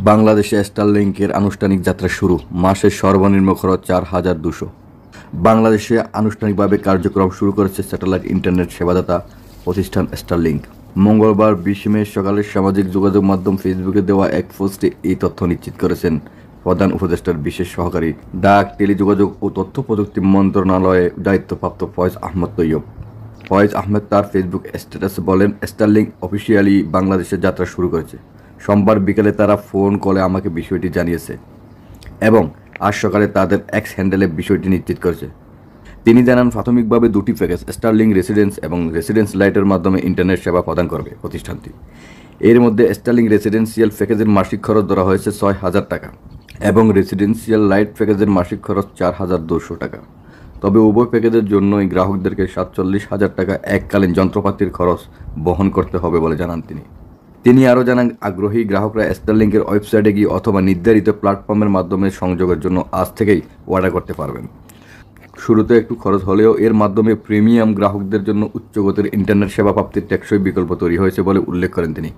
বাংলাদেশে স্টারলিংকের আনুষ্ঠানিক যাত্রা শুরু, মাসের সর্বনিম্ন খরচ 4,200। বাংলাদেশে আনুষ্ঠানিকভাবে কার্যক্রম শুরু করেছে স্যাটেলাইট ইন্টারনেট সেবাদাতা প্রতিষ্ঠান স্টারলিংক। মঙ্গলবার 20 মে সকালে সামাজিক যোগাযোগ মাধ্যম ফেসবুকে দেওয়া এক পোস্টে এই তথ্য নিশ্চিত করেছেন প্রধান উপদেষ্টার বিশেষ সহকারী ডাক, টেলিযোগাযোগ ও তথ্য প্রযুক্তি মন্ত্রণালয়ে দায়িত্বপ্রাপ্ত ফয়েজ আহমদ তৈয়ব। ফয়েজ আহমেদ তার ফেসবুক স্ট্যাটাসে বলেন, স্টারলিংক অফিসিয়ালি বাংলাদেশে যাত্রা শুরু করেছে। সোমবার বিকেলে তারা ফোন কলে আমাকে বিষয়টি জানিয়েছে এবং আজ সকালে তাদের এক্স হ্যান্ডেলে বিষয়টি নিশ্চিত করেছে। তিনি জানান, প্রাথমিকভাবে দুটি প্যাকেজ স্টারলিংক রেসিডেন্স এবং রেসিডেন্স লাইটের মাধ্যমে ইন্টারনেট সেবা প্রদান করবে প্রতিষ্ঠানটি। এর মধ্যে স্টারলিংক রেসিডেন্সিয়াল প্যাকেজের মাসিক খরচ ধরা হয়েছে 6,000 টাকা এবং রেসিডেন্সিয়াল লাইট প্যাকেজের মাসিক খরচ 4,200 টাকা। তবে উভয় প্যাকেজের জন্যই গ্রাহকদেরকে 47,000 টাকা এককালীন যন্ত্রপাতির খরচ বহন করতে হবে বলে জানান তিনি আরও জানান, আগ্রহী গ্রাহকরা স্টারলিংকের ওয়েবসাইটে গিয়ে অথবা নির্ধারিত প্ল্যাটফর্মের মাধ্যমে সংযোগের জন্য আজ থেকেই অর্ডার করতে পারবেন। শুরুতে একটু খরচ হলেও এর মাধ্যমে প্রিমিয়াম গ্রাহকদের জন্য উচ্চগতির ইন্টারনেট সেবা প্রাপ্তির টেকসই বিকল্প তৈরি হয়েছে বলে উল্লেখ করেন তিনি।